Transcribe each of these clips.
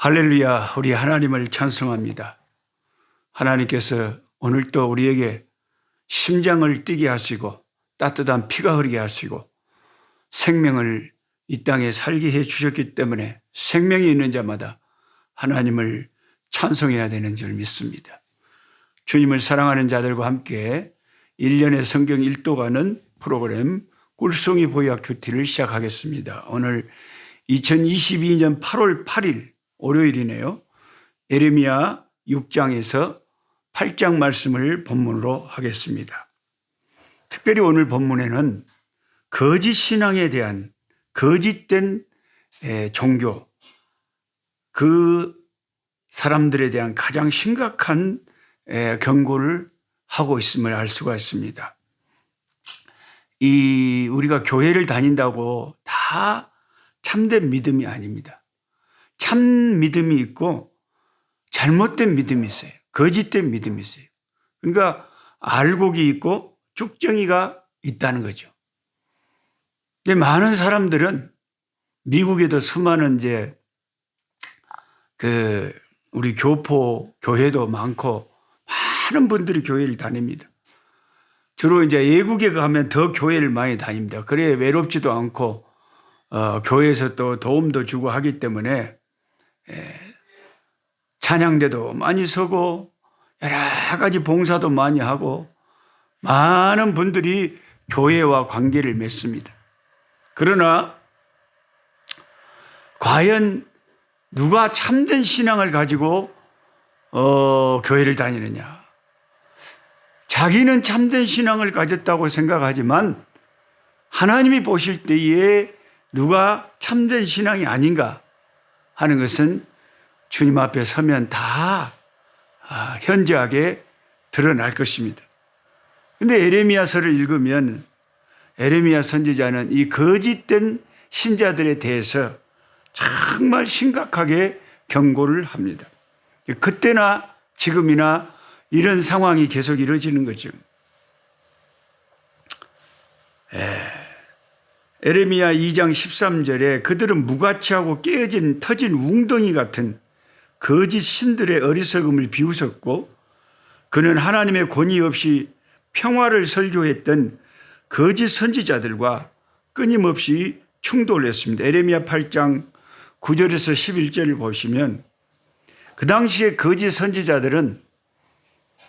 할렐루야, 우리 하나님을 찬송합니다. 하나님께서 오늘도 우리에게 심장을 뛰게 하시고 따뜻한 피가 흐르게 하시고 생명을 이 땅에 살게 해 주셨기 때문에 생명이 있는 자마다 하나님을 찬송해야 되는 줄 믿습니다. 주님을 사랑하는 자들과 함께 1년의 성경 일도가는 프로그램 꿀송이 보약 큐티를 시작하겠습니다. 오늘 2022년 8월 8일 월요일이네요. 예레미야 6장에서 8장 말씀을 본문으로 하겠습니다. 특별히 오늘 본문에는 거짓 신앙에 대한 거짓된 종교, 그 사람들에 대한 가장 심각한 경고를 하고 있음을 알 수가 있습니다. 우리가 교회를 다닌다고 다 참된 믿음이 아닙니다. 참 믿음이 있고 잘못된 믿음이 있어요. 거짓된 믿음이 있어요. 그러니까 알곡이 있고 쭉정이가 있다는 거죠. 근데 많은 사람들은 미국에도 수많은 우리 교포 교회도 많고 많은 분들이 교회를 다닙니다. 주로 외국에 가면 더 교회를 많이 다닙니다. 그래 외롭지도 않고 교회에서 또 도움도 주고 하기 때문에 찬양대도 많이 서고 여러 가지 봉사도 많이 하고 많은 분들이 교회와 관계를 맺습니다. 그러나 과연 누가 참된 신앙을 가지고 교회를 다니느냐? 자기는 참된 신앙을 가졌다고 생각하지만 하나님이 보실 때에 누가 참된 신앙이 아닌가 하는 것은 주님 앞에 서면 다 현저하게 드러날 것입니다. 그런데 에레미야서를 읽으면 에레미야 선지자는 이 거짓된 신자들에 대해서 정말 심각하게 경고를 합니다. 그때나 지금이나 이런 상황이 계속 이루어지는 거죠. 에레미야 2장 13절에 그들은 무가치하고 깨어진 터진 웅덩이 같은 거짓 신들의 어리석음을 비웃었고 그는 하나님의 권위 없이 평화를 설교했던 거짓 선지자들과 끊임없이 충돌했습니다. 에레미야 8장 9절에서 11절을 보시면 그 당시에 거짓 선지자들은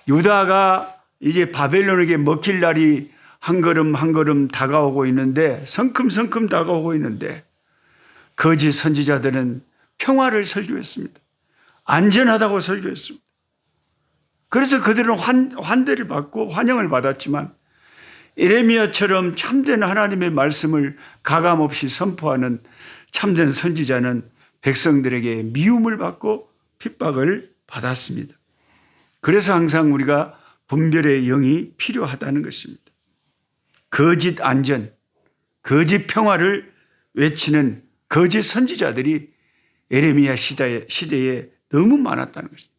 유다가 이제 바벨론에게 먹힐 날이 한 걸음 한 걸음 다가오고 있는데 성큼성큼 다가오고 있는데 거짓 선지자들은 평화를 설교했습니다. 안전하다고 설교했습니다. 그래서 그들은 환대를 받고 환영을 받았지만 에레미야처럼 참된 하나님의 말씀을 가감없이 선포하는 참된 선지자는 백성들에게 미움을 받고 핍박을 받았습니다. 그래서 항상 우리가 분별의 영이 필요하다는 것입니다. 거짓 안전, 거짓 평화를 외치는 거짓 선지자들이 에레미야 시대에 너무 많았다는 것입니다.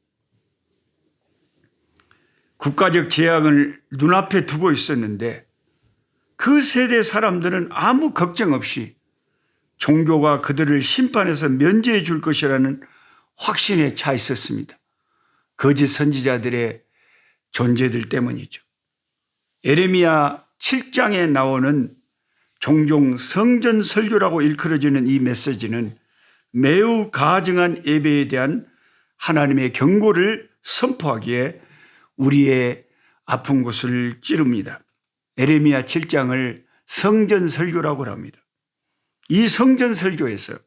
국가적 재앙을 눈앞에 두고 있었는데 그 세대 사람들은 아무 걱정 없이 종교가 그들을 심판해서 면제해 줄 것이라는 확신에 차 있었습니다. 거짓 선지자들의 존재들 때문이죠. 에레미야 7장에 나오는 종종 성전 설교라고 일컬어지는 이 메시지는 매우 가증한 예배에 대한 하나님의 경고를 선포하기에 우리의 아픈 곳을 찌릅니다. 에레미야 7장을 성전 설교라고 합니다. 이 성전 설교에서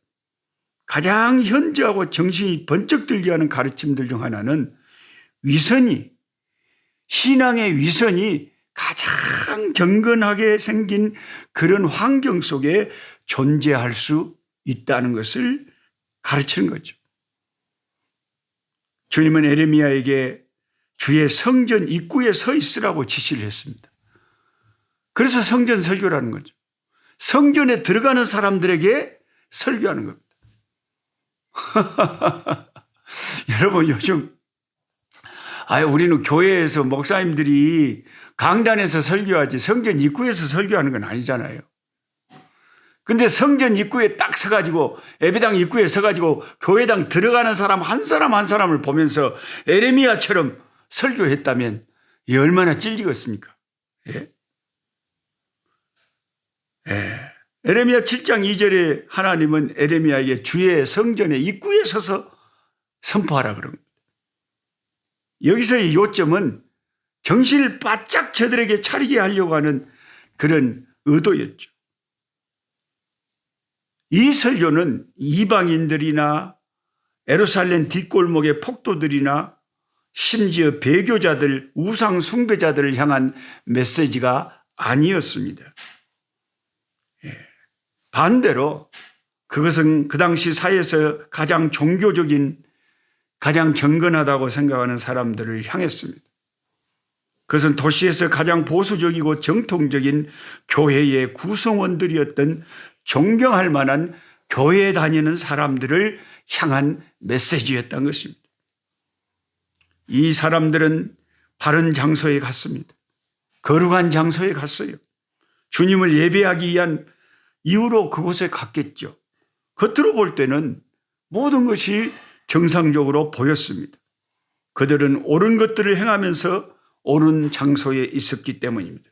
가장 현저하고 정신이 번쩍 들게 하는 가르침들 중 하나는 신앙의 위선이 가장 경건하게 생긴 그런 환경 속에 존재할 수 있다는 것을 가르치는 거죠. 주님은 에레미야에게 주의 성전 입구에 서 있으라고 지시를 했습니다. 그래서 성전 설교라는 거죠. 성전에 들어가는 사람들에게 설교하는 겁니다. 여러분 요즘 우리는 교회에서 목사님들이 강단에서 설교하지 성전 입구에서 설교하는 건 아니잖아요. 근데 성전 입구에 딱 서가지고 예배당 입구에 서가지고 교회당 들어가는 사람 한 사람을 보면서 에레미야처럼 설교했다면 이 얼마나 찔리겠습니까? 예? 예. 에레미야 7장 2절에 하나님은 에레미야에게 주의 성전의 입구에 서서 선포하라 그럽니다. 여기서의 요점은 정신을 바짝 저들에게 차리게 하려고 하는 그런 의도였죠. 이 설교는 이방인들이나 예루살렘 뒷골목의 폭도들이나 심지어 배교자들, 우상 숭배자들을 향한 메시지가 아니었습니다. 반대로 그것은 그 당시 사회에서 가장 종교적인, 가장 경건하다고 생각하는 사람들을 향했습니다. 그것은 도시에서 가장 보수적이고 정통적인 교회의 구성원들이었던 존경할 만한 교회에 다니는 사람들을 향한 메시지였던 것입니다. 이 사람들은 바른 장소에 갔습니다. 거룩한 장소에 갔어요. 주님을 예배하기 위한 이유로 그곳에 갔겠죠. 겉으로 볼 때는 모든 것이 정상적으로 보였습니다. 그들은 옳은 것들을 행하면서 옳은 장소에 있었기 때문입니다.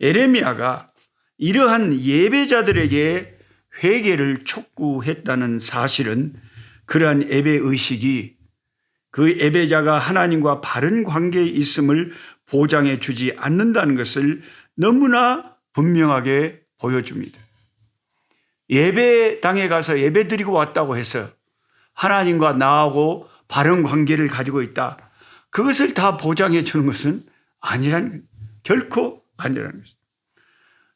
에레미야가 이러한 예배자들에게 회개를 촉구했다는 사실은 그러한 예배의식이 그 예배자가 하나님과 바른 관계에 있음을 보장해 주지 않는다는 것을 너무나 분명하게 보여줍니다. 예배당에 가서 예배드리고 왔다고 해서 하나님과 나하고 바른 관계를 가지고 있다. 그것을 다 보장해 주는 것은 아니라는, 결코 아니라는 것입니다.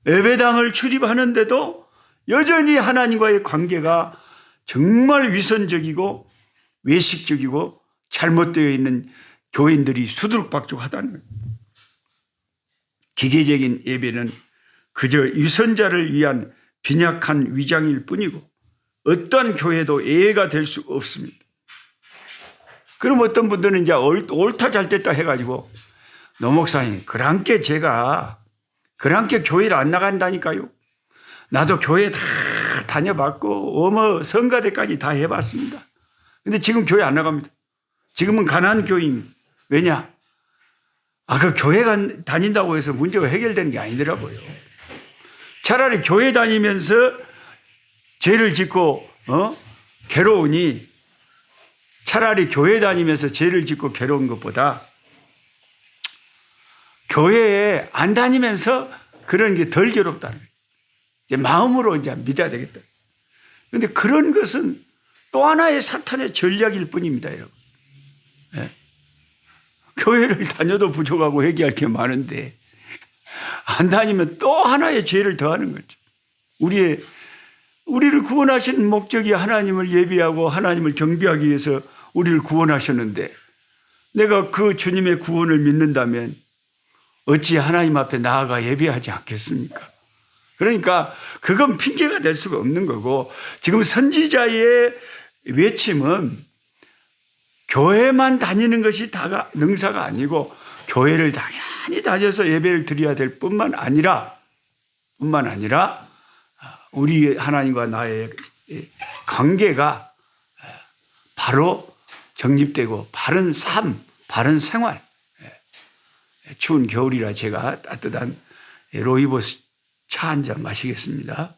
예배당을 출입하는데도 여전히 하나님과의 관계가 정말 위선적이고 외식적이고 잘못되어 있는 교인들이 수두룩박죽하다는 거예요. 기계적인 예배는 그저 위선자를 위한 빈약한 위장일 뿐이고 어떠한 교회도 예외가 될 수 없습니다. 그럼 어떤 분들은 이제 옳다 잘됐다 해가지고 노 목사님, 그랑께 제가 그랑께 교회를 안 나간다니까요. 나도 교회 다 다녀봤고 어머 성가대까지 다 해봤습니다. 근데 지금 교회 안 나갑니다. 지금은 가난한 교회입니다. 왜냐? 그 교회 다닌다고 해서 문제가 해결되는 게 아니더라고요. 차라리 교회 다니면서 죄를 짓고 괴로우니 차라리 교회 다니면서 죄를 짓고 괴로운 것보다 교회에 안 다니면서 그런 게 덜 괴롭다는 거예요. 이제 마음으로 이제 믿어야 되겠다. 그런데 그런 것은 또 하나의 사탄의 전략일 뿐입니다, 여러분. 네. 교회를 다녀도 부족하고 회개할 게 많은데 안 다니면 또 하나의 죄를 더하는 거죠. 우리를 구원하신 목적이 하나님을 예비하고 하나님을 경배하기 위해서 우리를 구원하셨는데 내가 그 주님의 구원을 믿는다면 어찌 하나님 앞에 나아가 예배하지 않겠습니까? 그러니까 그건 핑계가 될 수가 없는 거고, 지금 선지자의 외침은 교회만 다니는 것이 다가 능사가 아니고 교회를 당연히 다녀서 예배를 드려야 될 뿐만 아니라 우리 하나님과 나의 관계가 바로 정립되고 바른 삶, 바른 생활. 추운 겨울이라 제가 따뜻한 로이보스 차 한 잔 마시겠습니다.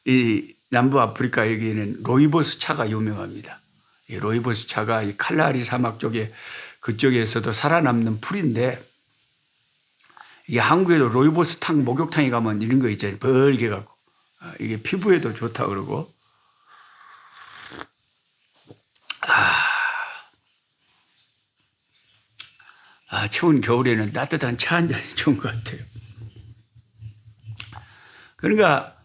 이 남부 아프리카 여기에는 로이보스 차가 유명합니다. 이 로이보스 차가 이 칼라리 사막 쪽에 그쪽에서도 살아남는 풀인데, 이게 한국에도 로이보스 탕 목욕탕에 가면 이런 거 있잖아요. 벌게 갖고 이게 피부에도 좋다 그러고. 추운 겨울에는 따뜻한 차 한 잔이 좋은 것 같아요. 그러니까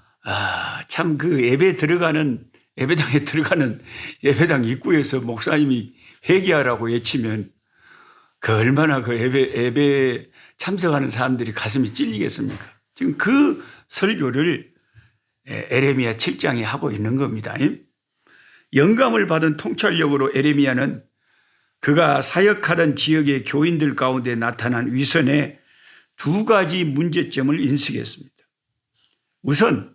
참 그 예배당에 들어가는 예배당 입구에서 목사님이 회개하라고 외치면 그 얼마나 그 예배 참석하는 사람들이 가슴이 찔리겠습니까? 지금 그 설교를 에레미야 7장에 하고 있는 겁니다. 영감을 받은 통찰력으로 에레미야는 그가 사역하던 지역의 교인들 가운데 나타난 위선에 두 가지 문제점을 인식했습니다. 우선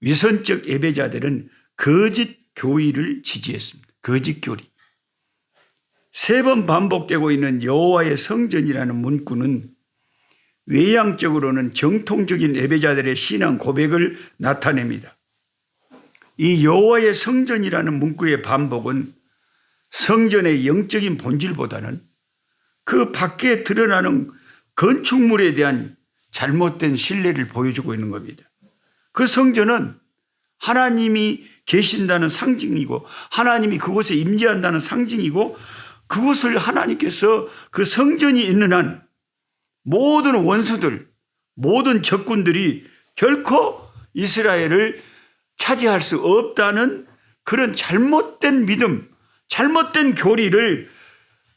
위선적 예배자들은 거짓 교리를 지지했습니다. 거짓 교리. 3번 반복되고 있는 여호와의 성전이라는 문구는 외향적으로는 정통적인 예배자들의 신앙 고백을 나타냅니다. 이 여호와의 성전이라는 문구의 반복은 성전의 영적인 본질보다는 그 밖에 드러나는 건축물에 대한 잘못된 신뢰를 보여주고 있는 겁니다. 그 성전은 하나님이 계신다는 상징이고 하나님이 그곳에 임재한다는 상징이고 그곳을 하나님께서 그 성전이 있는 한 모든 원수들, 모든 적군들이 결코 이스라엘을 차지할 수 없다는 그런 잘못된 믿음, 잘못된 교리를,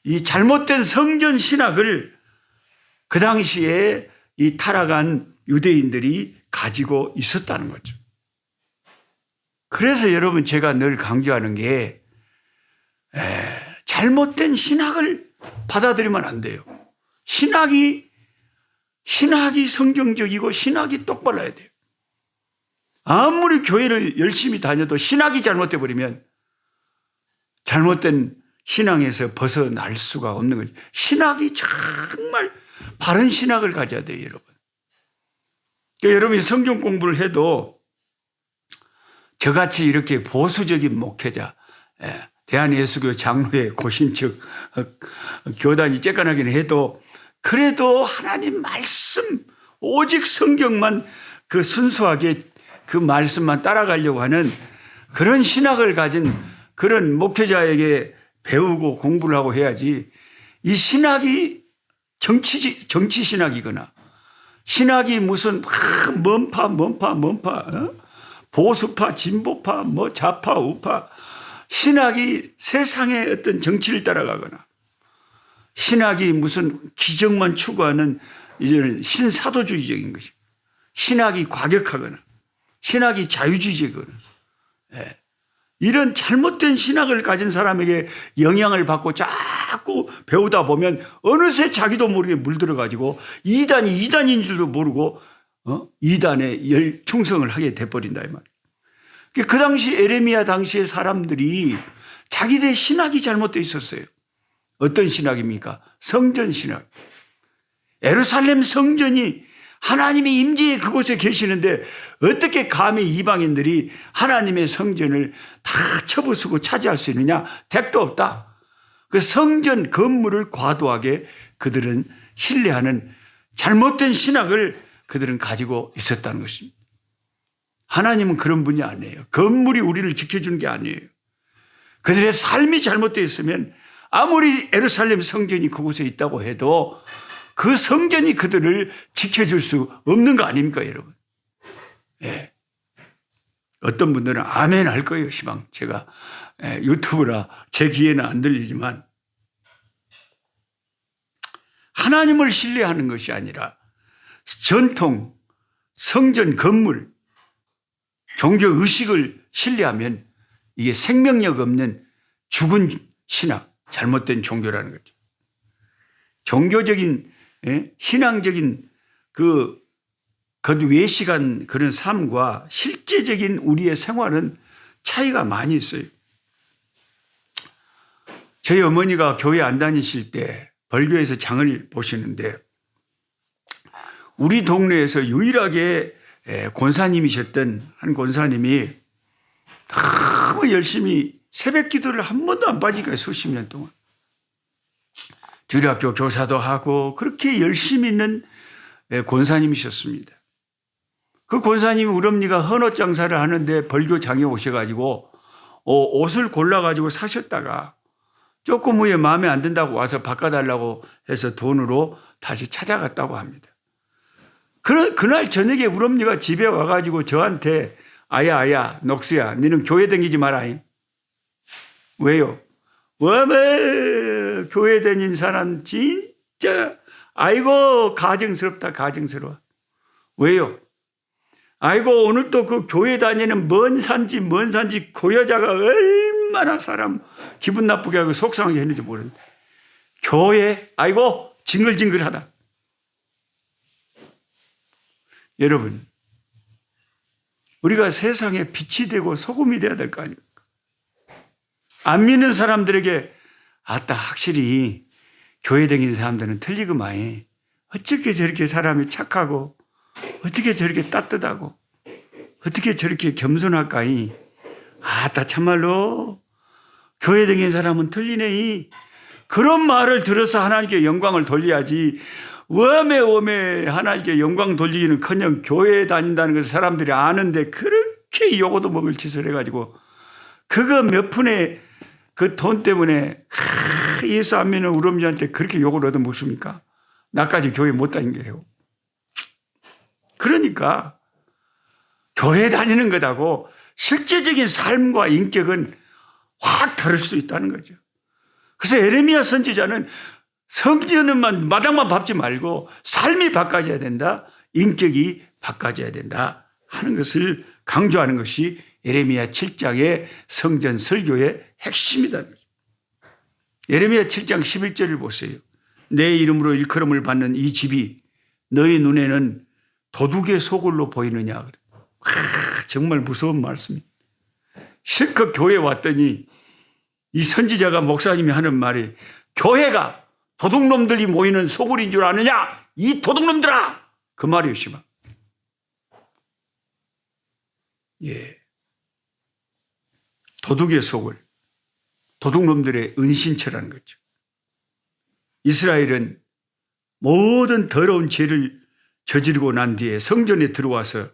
이 잘못된 성전 신학을 그 당시에 이 타락한 유대인들이 가지고 있었다는 거죠. 그래서 여러분 제가 늘 강조하는 게 잘못된 신학을 받아들이면 안 돼요. 신학이 성경적이고 신학이 똑바로야 돼요. 아무리 교회를 열심히 다녀도 신학이 잘못돼 버리면 잘못된 신앙에서 벗어날 수가 없는 거죠. 신학이 정말 바른 신학을 가져야 돼요, 여러분. 그러니까 여러분이 성경 공부를 해도 저같이 이렇게 보수적인 목회자, 대한예수교 장로회 고신측 교단이 쬐깐하긴 해도 그래도 하나님 말씀, 오직 성경만 그 순수하게 그 말씀만 따라가려고 하는 그런 신학을 가진 그런 목회자에게 배우고 공부를 하고 해야지, 이 신학이 정치 신학이거나 신학이 무슨 먼파 보수파 진보파 좌파 우파 신학이 세상의 어떤 정치를 따라가거나 신학이 무슨 기적만 추구하는 이제는 신사도주의적인 것이, 신학이 과격하거나 신학이 자유주의적이거나 이런 잘못된 신학을 가진 사람에게 영향을 받고 자꾸 배우다 보면 어느새 자기도 모르게 물들어가지고 이단이 이단인 줄도 모르고 이단에 충성을 하게 돼버린다 이 말이에요. 그 당시 에레미야 당시의 사람들이 자기들의 신학이 잘못되어 있었어요. 어떤 신학입니까? 성전 신학. 예루살렘 성전이 하나님의 임재에 그곳에 계시는데 어떻게 감히 이방인들이 하나님의 성전을 다 쳐부수고 차지할 수 있느냐? 택도 없다. 그 성전 건물을 과도하게 그들은 신뢰하는 잘못된 신학을 그들은 가지고 있었다는 것입니다. 하나님은 그런 분이 아니에요. 건물이 우리를 지켜주는 게 아니에요. 그들의 삶이 잘못되어 있으면 아무리 예루살렘 성전이 그곳에 있다고 해도 그 성전이 그들을 지켜줄 수 없는 거 아닙니까, 여러분? 예. 어떤 분들은 아멘 할 거예요, 시방. 제가 유튜브라 제 귀에는 안 들리지만 하나님을 신뢰하는 것이 아니라 전통, 성전 건물, 종교 의식을 신뢰하면 이게 생명력 없는 죽은 신학, 잘못된 종교라는 거죠. 종교적인 신앙적인 그 외식한 그런 삶과 실제적인 우리의 생활은 차이가 많이 있어요. 저희 어머니가 교회 안 다니실 때 벌교에서 장을 보시는데 우리 동네에서 유일하게 권사님이셨던 한 권사님이 너무 열심히 새벽 기도를 한 번도 안 빠지니까 수십 년 동안 주일학교 교사도 하고 그렇게 열심히 있는 권사님이셨습니다. 그 권사님이 우리 어머니가 헌옷 장사를 하는데 벌교장에 오셔가지고 옷을 골라가지고 사셨다가 조금 후에 마음에 안 든다고 와서 바꿔달라고 해서 돈으로 다시 찾아갔다고 합니다. 그날 저녁에 우리 어머니가 집에 와가지고 저한테 아야 녹수야 너는 교회 다니지 마라. 왜요? 왜 교회 다닌 사람 진짜 아이고 가정스럽다 가정스러워. 왜요? 아이고 오늘 또 그 교회 다니는 먼 산지 그 여자가 얼마나 사람 기분 나쁘게 하고 속상하게 했는지 모르는데 교회 아이고 징글징글하다. 여러분, 우리가 세상에 빛이 되고 소금이 되어야 될 거 아닙니까? 안 믿는 사람들에게 아따 확실히 교회 다니는 사람들은 틀리구만. 어떻게 저렇게 사람이 착하고 어떻게 저렇게 따뜻하고 어떻게 저렇게 겸손할까이. 아따 참말로 교회 다니는 사람은 틀리네. 그런 말을 들어서 하나님께 영광을 돌려야지. 웜에 하나님께 영광 돌리기는커녕 교회에 다닌다는 것을 사람들이 아는데 그렇게 요거도 먹을 짓을 해가지고 그거 몇 푼에 그 돈 때문에 예수 안 믿는 우럼지한테 그렇게 욕을 얻어먹습니까? 나까지 교회 못 다니게 해요. 그러니까 교회 다니는 것하고 실제적인 삶과 인격은 확 다를 수 있다는 거죠. 그래서 에레미야 선지자는 성전만 마당만 밟지 말고 삶이 바꿔져야 된다. 인격이 바꿔져야 된다 하는 것을 강조하는 것이 예레미야 7장의 성전 설교의 핵심이다. 예레미야 7장 11절을 보세요. 내 이름으로 일컬음을 받는 이 집이 너희 눈에는 도둑의 소굴로 보이느냐. 정말 무서운 말씀입니다. 실컷 교회 왔더니 이 선지자가 목사님이 하는 말이 교회가 도둑놈들이 모이는 소굴인 줄 아느냐? 이 도둑놈들아! 그 말이요, 심하. 예. 도둑의 소굴. 도둑놈들의 은신처라는 거죠. 이스라엘은 모든 더러운 죄를 저지르고 난 뒤에 성전에 들어와서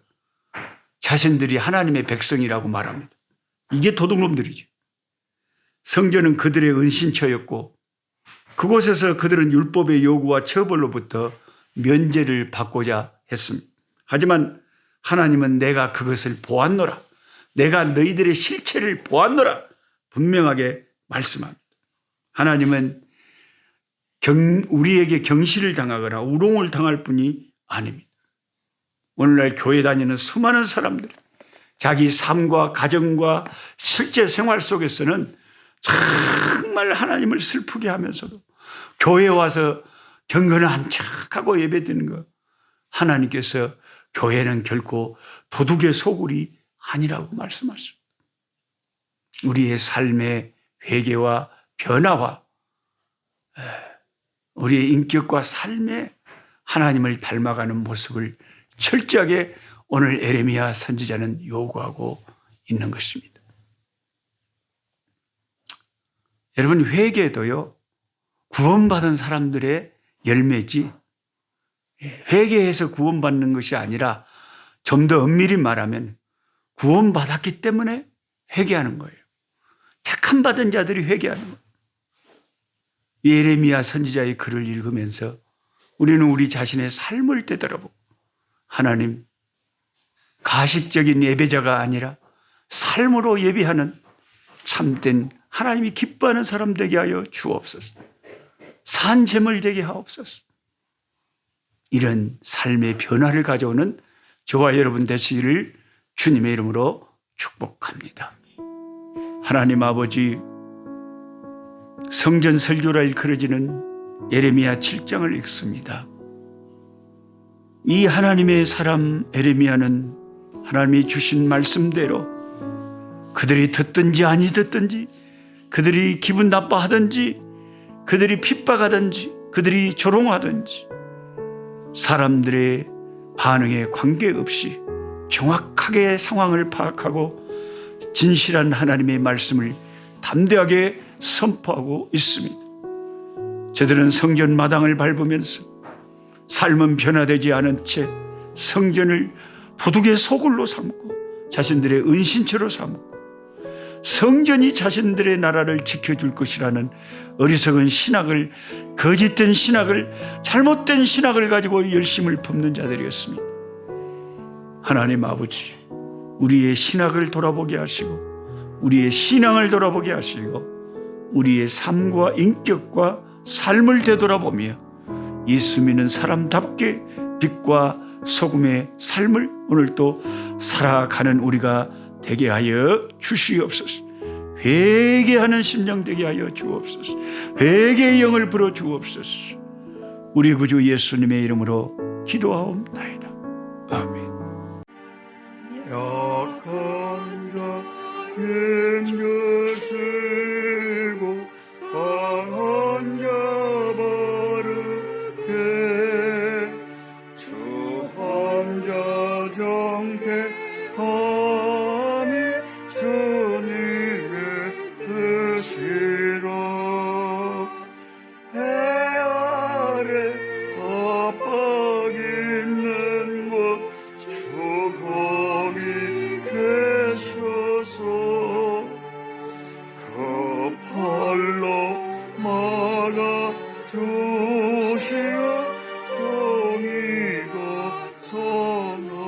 자신들이 하나님의 백성이라고 말합니다. 이게 도둑놈들이죠. 성전은 그들의 은신처였고 그곳에서 그들은 율법의 요구와 처벌로부터 면제를 받고자 했습니다. 하지만 하나님은 내가 그것을 보았노라. 내가 너희들의 실체를 보았노라. 분명하게 말씀합니다. 하나님은 우리에게 경시를 당하거나 우롱을 당할 뿐이 아닙니다. 오늘날 교회 다니는 수많은 사람들, 자기 삶과 가정과 실제 생활 속에서는 정말 하나님을 슬프게 하면서도 교회에 와서 경건한 척하고 예배드리는 것, 하나님께서 교회는 결코 도둑의 소굴이 아니라고 말씀하십니다. 우리의 삶의 회개와 변화와 우리의 인격과 삶에 하나님을 닮아가는 모습을 철저하게 오늘 에레미야 선지자는 요구하고 있는 것입니다. 여러분, 회개도요, 구원받은 사람들의 열매지, 회개해서 구원받는 것이 아니라 좀 더 엄밀히 말하면 구원받았기 때문에 회개하는 거예요. 택함받은 자들이 회개하는 거예요. 예레미야 선지자의 글을 읽으면서 우리는 우리 자신의 삶을 되돌아보고 하나님, 가식적인 예배자가 아니라 삶으로 예배하는 참된 하나님이 기뻐하는 사람 되게 하여 주옵소서. 산재물 되게 하옵소서. 이런 삶의 변화를 가져오는 저와 여러분 되시기를 주님의 이름으로 축복합니다. 하나님 아버지, 성전 설교라 일컬어지는 예레미야 7장을 읽습니다. 이 하나님의 사람 에레미야는 하나님이 주신 말씀대로 그들이 듣든지 아니 듣든지, 그들이 기분 나빠하든지, 그들이 핍박하든지, 그들이 조롱하든지 사람들의 반응에 관계없이 정확하게 상황을 파악하고 진실한 하나님의 말씀을 담대하게 선포하고 있습니다. 저들은 성전 마당을 밟으면서 삶은 변화되지 않은 채 성전을 도둑의 소굴로 삼고 자신들의 은신처로 삼고 성전이 자신들의 나라를 지켜줄 것이라는 어리석은 신학을, 거짓된 신학을, 잘못된 신학을 가지고 열심을 품는 자들이었습니다. 하나님 아버지, 우리의 신학을 돌아보게 하시고 우리의 신앙을 돌아보게 하시고 우리의 삶과 인격과 삶을 되돌아보며 예수 믿는 사람답게 빛과 소금의 삶을 오늘도 살아가는 우리가 되게 하여 주시옵소서. 회개하는 심령 되게 하여 주옵소서. 회개의 영을 불어 주옵소서. 우리 구주 예수님의 이름으로 기도하옵나이다. 아멘. 약한 자 힘주시고 강한 자 바르게 주 환자 정택함이 주님의 뜻이라. 해 아래 압박 있는 곳 주 거기 계셔서 그 팔로 막아 주시어 정의가 선하